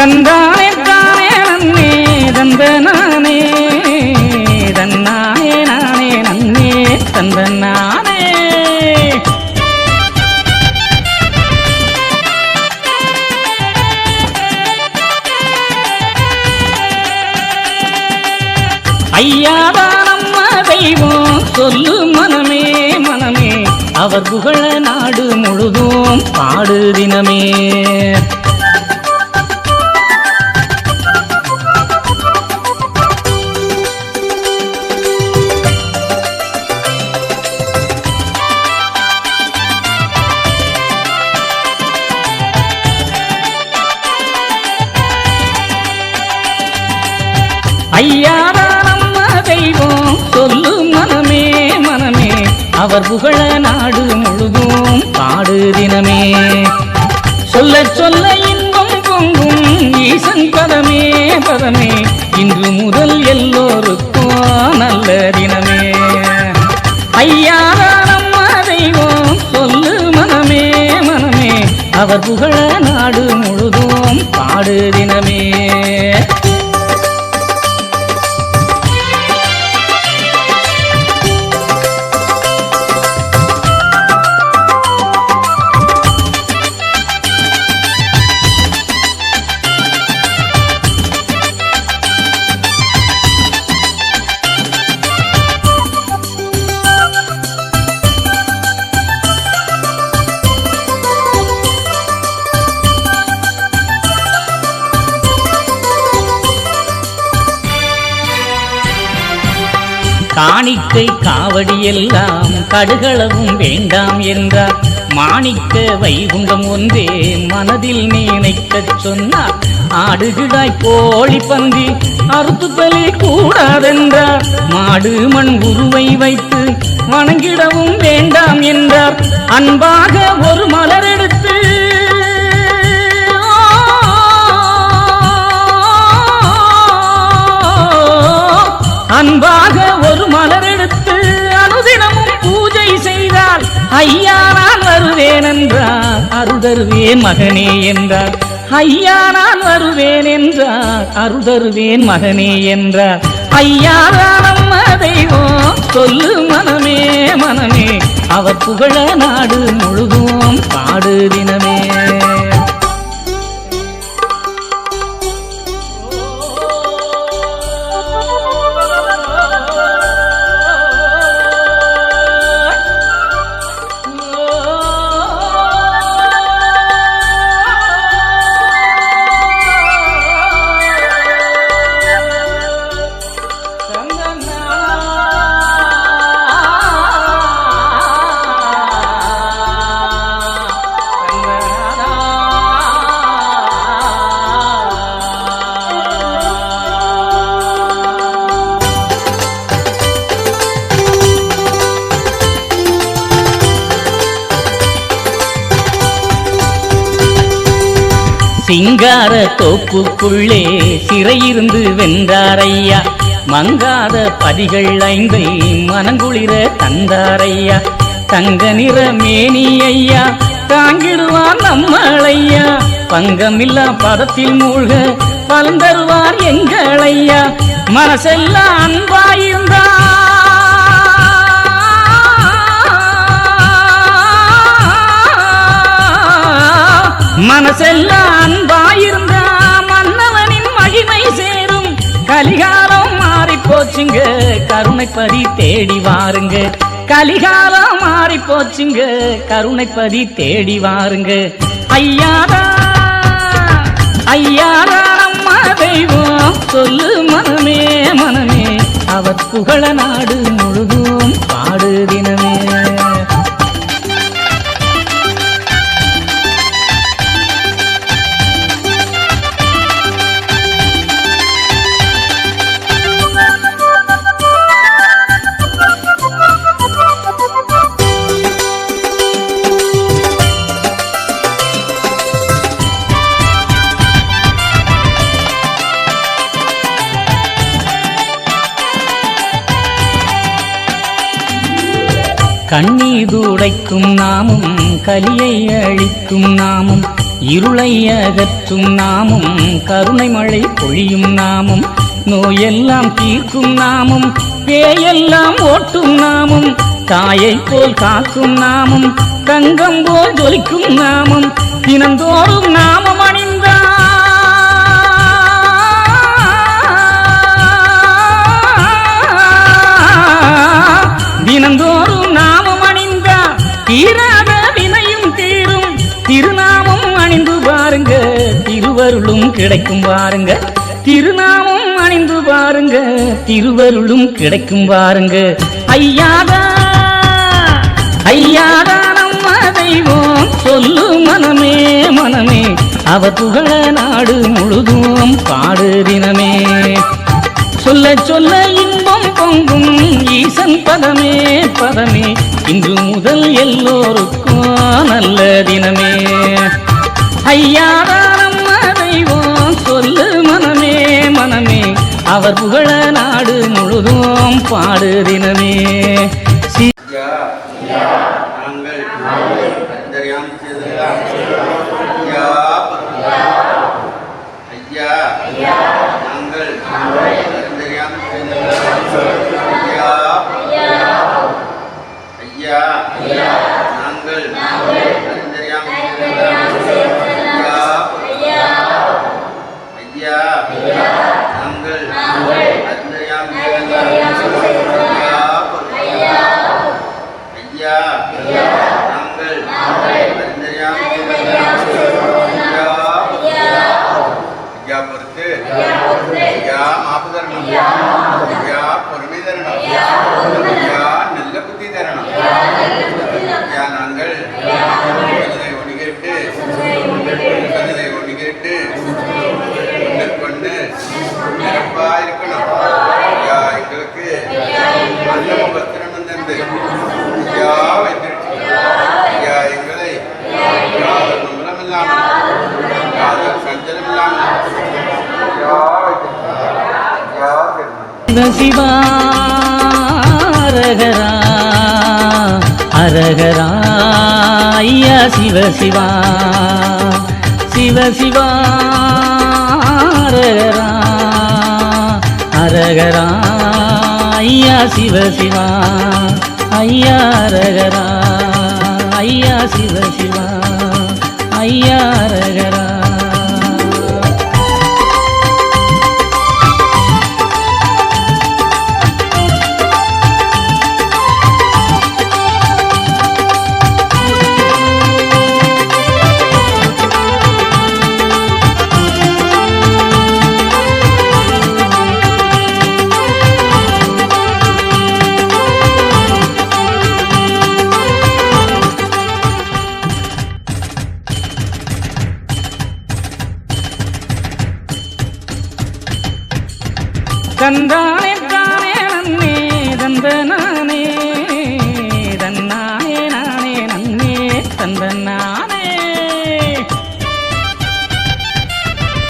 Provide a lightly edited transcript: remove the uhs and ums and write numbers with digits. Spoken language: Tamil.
தந்தானே தானே நன்னே தந்த நானே தன்னானே நானே நன்னே தந்த நானே. ஐயாதான் நம்ம தெய்வம் சொல்லு மனமே மனமே, அவர் புகழ நாடு முழுதும் பாடு தினமே. ஐயாதான் நம்ம தெய்வம் சொல்லு மனமே மனமே, அவர் புகழ நாடு முழுதும் பாடு தினமே. சொல்ல சொல்ல இன்பம் பொங்கும் ஈசன் பதமே பதமே, இன்று முதல் எல்லோருக்கும் நல்ல தினமே. ஐயாதான் நம்ம தெய்வம் சொல்லு மனமே மனமே, அவர் புகழ நாடு முழுதும் பாடு தினமே. காணிக்கை காவடி எல்லாம் கடுகளவும் வேண்டாம் என்றார், மாணிக்க வைகுண்டம் ஒன்றே மனதில் நினைக்கச் சொன்னார். ஆடுகிடாய் கோழி பந்தி அறுத்து பலி கூடாதென்றார், மாடு மண் உருவை வைத்து வணங்கிடவும் வேண்டாம் என்றார். அன்பாக ஒரு மலர் எடுத்து அன்பாக ஒரு மலர் எடுத்து அனுதினமும் பூஜை செய்தால், ஐயா நான் வருவேன் என்றார், அருதருவேன் மகனே என்றார். ஐயா நான் வருவேன் என்றார், அருதருவேன் மகனே என்றார். ஐயா நம்ம தெய்வம் சொல்லு மனமே மனமே, அவர் புகழ நாடு முழுதும் பாடு தினமே. சிங்கார தோப்புக்குள்ளே சிறையிருந்து வென்றாரையா, மங்காத பதிகள் 5 மனங்குளிர தந்தாரையா. தங்க நிற மேனி ஐயா தாங்கிடுவார் நம்மளையா, பங்கமில்லா பதத்தில் மூழ்க பலன் தருவார் எங்களையா. மனசெல்லாம் அன்பாயிருந்தா மனசெல்லாம் அன்பாயிருந்தா மன்னவனின் மகிமை சேரும். கலிகாலம் மாறி போச்சுங்க கருணைப்பதி தேடி வாருங்க, கலிகாலம் மாறி போச்சுங்க கருணைப்பதி தேடி வாருங்க. ஐயாதா ஐயாதா நம்ம தெய்வம் சொல்லு மனமே மனமே, அவர் புகழ நாடு முழுதும் பாடு தினமே. கண்ணீர் துடைக்கும் நாமும் கலியை அழிக்கும் நாமும், இருளை அகற்றும் நாமம், கருணை மழை பொழியும் நாமம், நோயெல்லாம் தீர்க்கும் நாமம், பேயெல்லாம் ஓட்டும் நாமம், தாயை போல் காக்கும் நாமம், தங்கம் போல் ஜொலிக்கும் நாமம், தினந்தோறும் நாமம் அணிந்தார், தினந்தோறும் நாமம் அணிந்தார், தீராத வினையும் தீரும், திருநாமம் அணிந்து பாருங்க, திருவருளும் கிடைக்கும் பாருங்க, திருநாமம் அணிந்து பாருங்க, திருவருளும் கிடைக்கும் பாருங்க. ஐயாதா ஐயாதா நம்ம தெய்வம், சொல்லு மனமே மனமே, அவர் புகழ நாடு முழுதும் பாடு தினமே, சொல்ல சொல்ல இன்பம் பொங்கும் ஈசன் பதமே பதமே, இன்று முதல் எல்லோருக்கும் நல்ல தினமே. ஐயாதா நம்ம தெய்வம், சொல்லு மனமே மனமே, அவர் புகழ நாடு முழுதும் பாடு தினமே. நல்ல புத்தி தரணும். நாங்கள் ஒடிகிட்டு கொண்டு நிரப்பா இருக்கணும். எங்களுக்கு அன்னமும் பத்திரமும் தந்து வைத்திருச்சு. எங்களை மங்களம் இல்லாமல் சஞ்சலம் இல்லாமல் சிவா அரகரா அரகரா ஐயா சிவ சிவா சிவ சிவா அரகரா அரகரா ஐயா சிவ சிவா ஐயா அரகரா ஐயா சிவ சிவா ஐயா அரகரா. தந்தானே